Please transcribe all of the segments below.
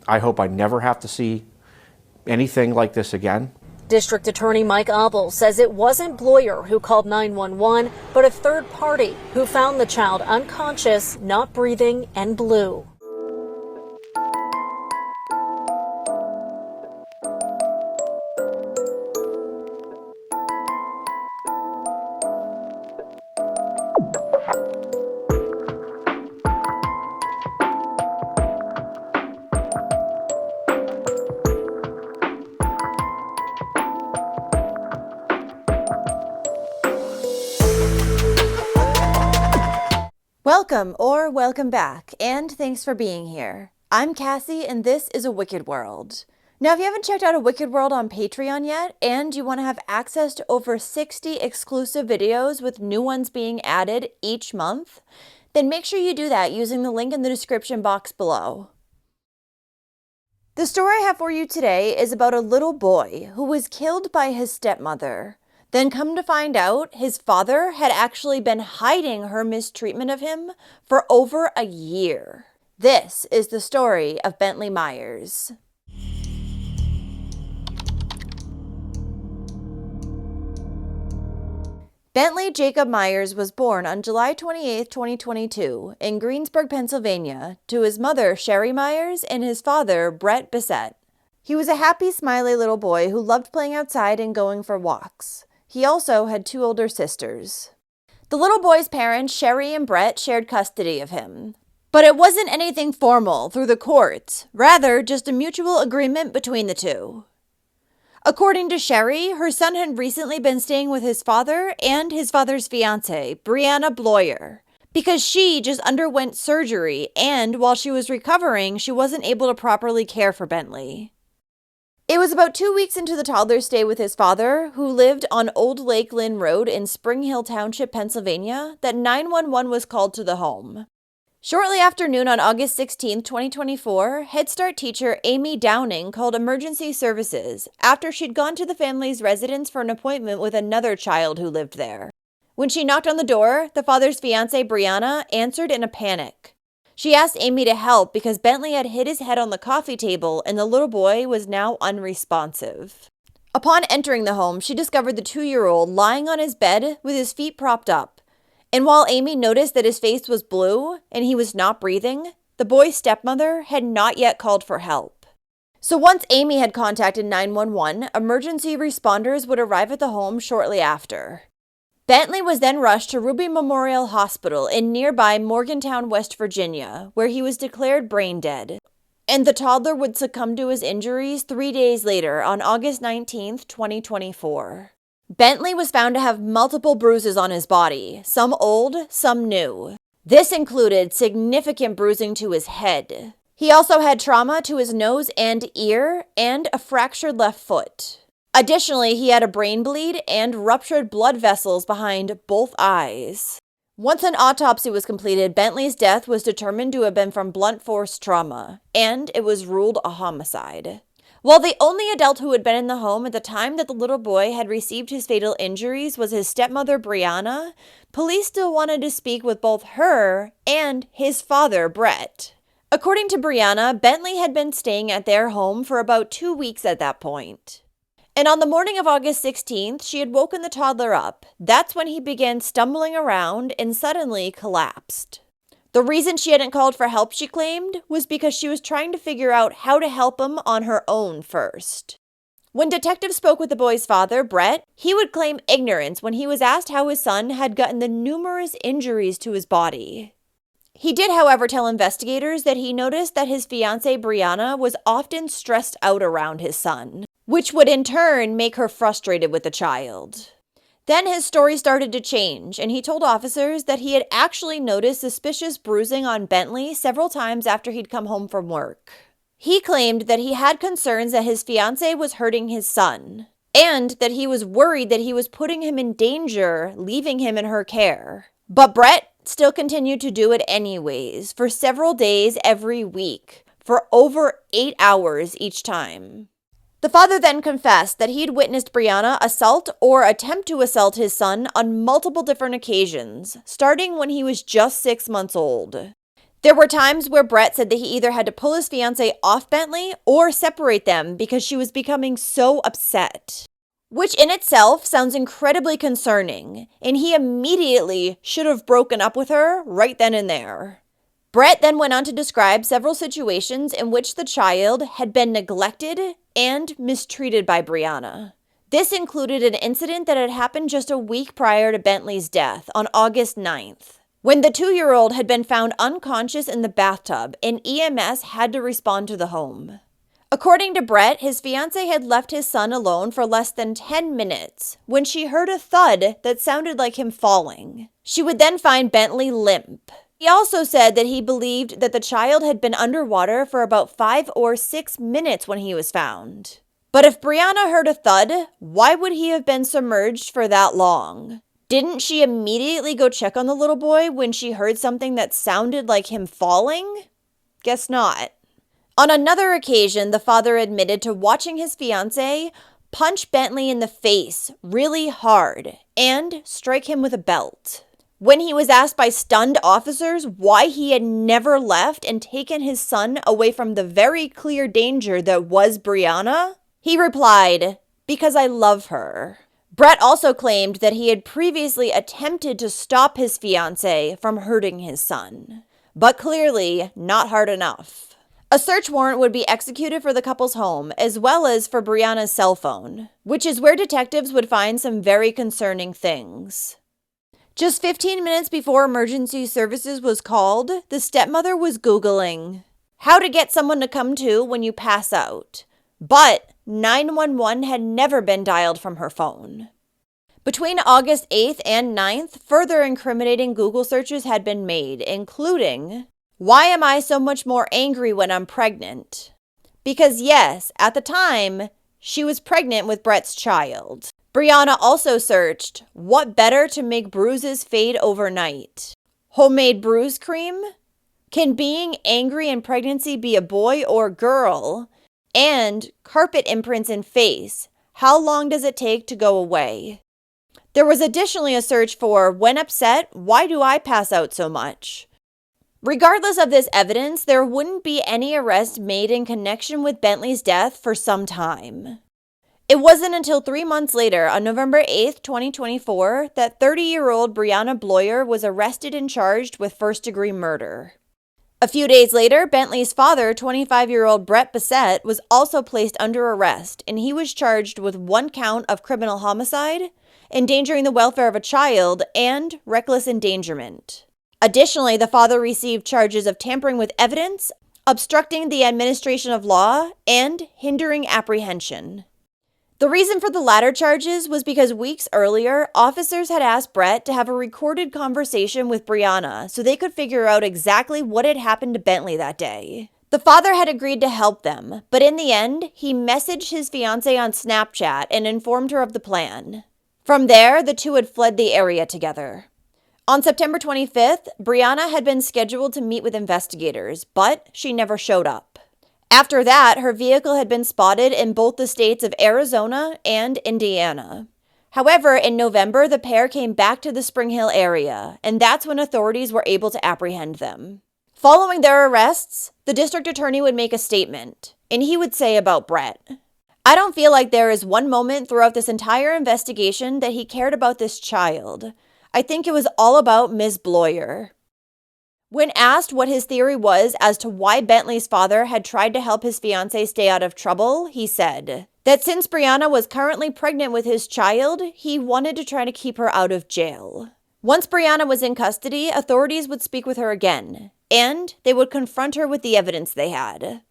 I hope I never have to see anything like this again. District Attorney Mike Abel says it wasn't Bloyer who called 911, but a third party who found the child unconscious, not breathing, and blue. Welcome back, and thanks for being here. I'm Cassie, and this is A Wicked World. Now, if you haven't checked out A Wicked World on Patreon yet, and you want to have access to over 60 exclusive videos with new ones being added each month, then make sure you do that using the link in the description box below. The story I have for you today is about a little boy who was killed by his stepmother. Then come to find out, his father had actually been hiding her mistreatment of him for over a year. This is the story of Bentlee Myers. Bentlee Jacob Myers was born on July 28, 2022, in Greensburg, Pennsylvania, to his mother, Sherry Myers, and his father, Brett Bissett. He was a happy, smiley little boy who loved playing outside and going for walks. He also had two older sisters. The little boy's parents, Sherry and Brett, shared custody of him. But it wasn't anything formal through the courts, rather just a mutual agreement between the two. According to Sherry, her son had recently been staying with his father and his father's fiancée, Brianna Bloyer, because she just underwent surgery and while she was recovering, she wasn't able to properly care for Bentlee. It was about 2 weeks into the toddler's stay with his father, who lived on Old Lake Lynn Road in Spring Hill Township, Pennsylvania, that 911 was called to the home. Shortly after noon on August 16, 2024, Head Start teacher Amy Downing called emergency services after she'd gone to the family's residence for an appointment with another child who lived there. When she knocked on the door, the father's fiancée, Brianna, answered in a panic. She asked Amy to help because Bentlee had hit his head on the coffee table and the little boy was now unresponsive. Upon entering the home, she discovered the 2-year-old lying on his bed with his feet propped up. And while Amy noticed that his face was blue and he was not breathing, the boy's stepmother had not yet called for help. So once Amy had contacted 911, emergency responders would arrive at the home shortly after. Bentlee was then rushed to Ruby Memorial Hospital in nearby Morgantown, West Virginia, where he was declared brain dead. And the toddler would succumb to his injuries 3 days later on August 19, 2024. Bentlee was found to have multiple bruises on his body, some old, some new. This included significant bruising to his head. He also had trauma to his nose and ear, and a fractured left foot. Additionally, he had a brain bleed and ruptured blood vessels behind both eyes. Once an autopsy was completed, Bentlee's death was determined to have been from blunt force trauma, and it was ruled a homicide. While the only adult who had been in the home at the time that the little boy had received his fatal injuries was his stepmother, Brianna, police still wanted to speak with both her and his father, Brett. According to Brianna, Bentlee had been staying at their home for about 2 weeks at that point. And on the morning of August 16th, she had woken the toddler up. That's when he began stumbling around and suddenly collapsed. The reason she hadn't called for help, she claimed, was because she was trying to figure out how to help him on her own first. When detectives spoke with the boy's father, Brett, he would claim ignorance when he was asked how his son had gotten the numerous injuries to his body. He did, however, tell investigators that he noticed that his fiancée, Brianna, was often stressed out around his son, which would in turn make her frustrated with the child. Then his story started to change, and he told officers that he had actually noticed suspicious bruising on Bentlee several times after he'd come home from work. He claimed that he had concerns that his fiancée was hurting his son, and that he was worried that he was putting him in danger, leaving him in her care. But Brett still continued to do it anyways, for several days every week, for over 8 hours each time. The father then confessed that he'd witnessed Brianna assault or attempt to assault his son on multiple different occasions, starting when he was just 6 months old. There were times where Brett said that he either had to pull his fiancée off Bentlee or separate them because she was becoming so upset. Which in itself sounds incredibly concerning, and he immediately should have broken up with her right then and there. Brett then went on to describe several situations in which the child had been neglected and mistreated by Brianna. This included an incident that had happened just a week prior to Bentlee's death on August 9th, when the 2-year-old had been found unconscious in the bathtub and EMS had to respond to the home. According to Brett, his fiancée had left his son alone for less than 10 minutes when she heard a thud that sounded like him falling. She would then find Bentlee limp. He also said that he believed that the child had been underwater for about 5 or 6 minutes when he was found. But if Brianna heard a thud, why would he have been submerged for that long? Didn't she immediately go check on the little boy when she heard something that sounded like him falling? Guess not. On another occasion, the father admitted to watching his fiancée punch Bentlee in the face really hard and strike him with a belt. When he was asked by stunned officers why he had never left and taken his son away from the very clear danger that was Brianna, he replied, "Because I love her." Brett also claimed that he had previously attempted to stop his fiancée from hurting his son, but clearly not hard enough. A search warrant would be executed for the couple's home, as well as for Brianna's cell phone, which is where detectives would find some very concerning things. Just 15 minutes before emergency services was called, the stepmother was Googling how to get someone to come to when you pass out, but 911 had never been dialed from her phone. Between August 8th and 9th, further incriminating Google searches had been made, including, "Why am I so much more angry when I'm pregnant?" Because yes, at the time, she was pregnant with Brett's child. Brianna also searched, "What better to make bruises fade overnight? Homemade bruise cream? Can being angry in pregnancy be a boy or girl? And carpet imprints in face. How long does it take to go away?" There was additionally a search for, "When upset, why do I pass out so much?" Regardless of this evidence, there wouldn't be any arrests made in connection with Bentlee's death for some time. It wasn't until 3 months later, on November 8th, 2024, that 30-year-old Brianna Bloyer was arrested and charged with first-degree murder. A few days later, Bentlee's father, 25-year-old Brett Bissett, was also placed under arrest, and he was charged with 1 count of criminal homicide, endangering the welfare of a child, and reckless endangerment. Additionally, the father received charges of tampering with evidence, obstructing the administration of law, and hindering apprehension. The reason for the latter charges was because weeks earlier, officers had asked Brett to have a recorded conversation with Brianna so they could figure out exactly what had happened to Bentlee that day. The father had agreed to help them, but in the end, he messaged his fiancée on Snapchat and informed her of the plan. From there, the two had fled the area together. On September 25th, Brianna had been scheduled to meet with investigators, but she never showed up. After that, her vehicle had been spotted in both the states of Arizona and Indiana. However, in November, the pair came back to the Spring Hill area, and that's when authorities were able to apprehend them. Following their arrests, the district attorney would make a statement, and he would say about Brett, "I don't feel like there is one moment throughout this entire investigation that he cared about this child. I think it was all about Ms. Bloyer." When asked what his theory was as to why Bentlee's father had tried to help his fiancée stay out of trouble, he said that since Brianna was currently pregnant with his child, he wanted to try to keep her out of jail. Once Brianna was in custody, authorities would speak with her again, and they would confront her with the evidence they had.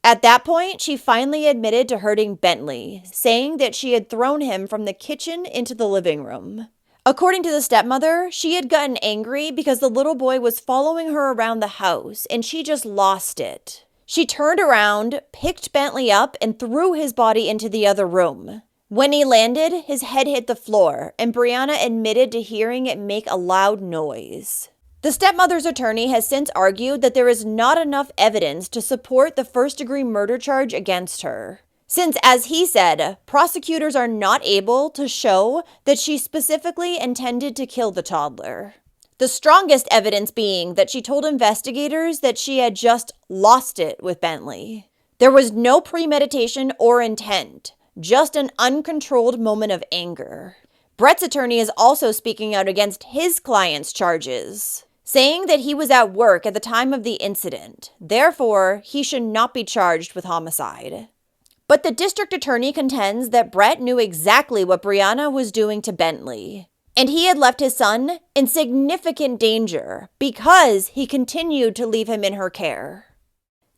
At that point, she finally admitted to hurting Bentlee, saying that she had thrown him from the kitchen into the living room. According to the stepmother, she had gotten angry because the little boy was following her around the house and she just lost it. She turned around, picked Bentlee up, and threw his body into the other room. When he landed, his head hit the floor, and Brianna admitted to hearing it make a loud noise. The stepmother's attorney has since argued that there is not enough evidence to support the first-degree murder charge against her. Since, as he said, prosecutors are not able to show that she specifically intended to kill the toddler. The strongest evidence being that she told investigators that she had just lost it with Bentlee. There was no premeditation or intent, just an uncontrolled moment of anger. Brett's attorney is also speaking out against his client's charges, saying that he was at work at the time of the incident. Therefore, he should not be charged with homicide. But the district attorney contends that Brett knew exactly what Brianna was doing to Bentlee, and he had left his son in significant danger because he continued to leave him in her care.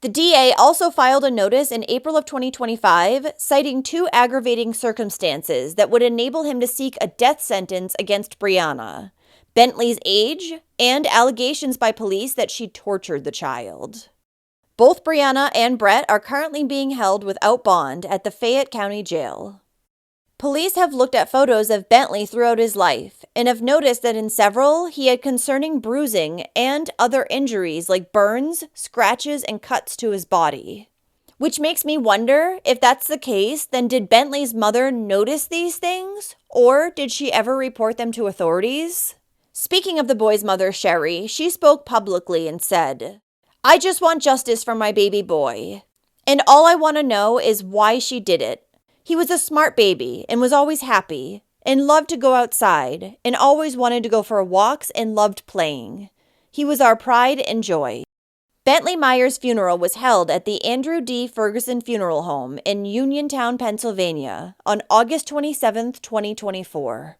The DA also filed a notice in April of 2025 citing 2 aggravating circumstances that would enable him to seek a death sentence against Brianna: Bentlee's age and allegations by police that she tortured the child. Both Brianna and Brett are currently being held without bond at the Fayette County Jail. Police have looked at photos of Bentlee throughout his life and have noticed that in several, he had concerning bruising and other injuries like burns, scratches, and cuts to his body. Which makes me wonder, if that's the case, then did Bentlee's mother notice these things? Or did she ever report them to authorities? Speaking of the boy's mother, Sherry, she spoke publicly and said, "I just want justice for my baby boy. And all I want to know is why she did it. He was a smart baby and was always happy and loved to go outside and always wanted to go for walks and loved playing. He was our pride and joy." Bentlee Myers' funeral was held at the Andrew D. Ferguson Funeral Home in Uniontown, Pennsylvania on August 27, 2024.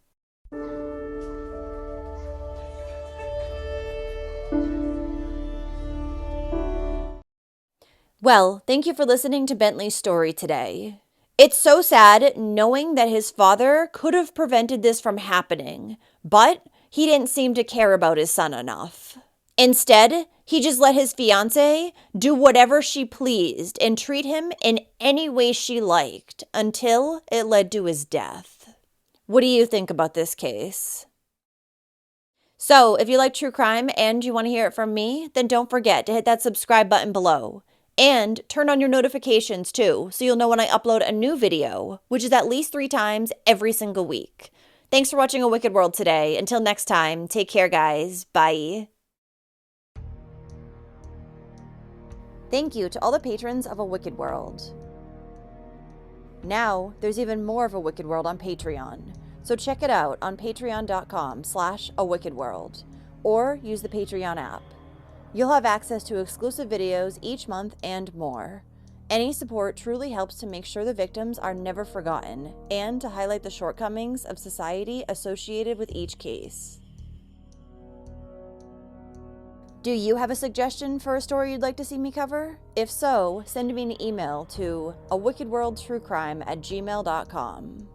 Well, thank you for listening to Bentlee's story today. It's so sad knowing that his father could have prevented this from happening, but he didn't seem to care about his son enough. Instead, he just let his fiancée do whatever she pleased and treat him in any way she liked until it led to his death. What do you think about this case? So, if you like true crime and you want to hear it from me, then don't forget to hit that subscribe button below. And turn on your notifications too, so you'll know when I upload a new video, which is at least 3 times every single week. Thanks for watching A Wicked World today. Until next time, take care, guys. Bye. Thank you to all the patrons of A Wicked World. Now, there's even more of A Wicked World on Patreon, so check it out on patreon.com/awickedworld, or use the Patreon app. You'll have access to exclusive videos each month and more. Any support truly helps to make sure the victims are never forgotten and to highlight the shortcomings of society associated with each case. Do you have a suggestion for a story you'd like to see me cover? If so, send me an email to awickedworldtruecrime@gmail.com.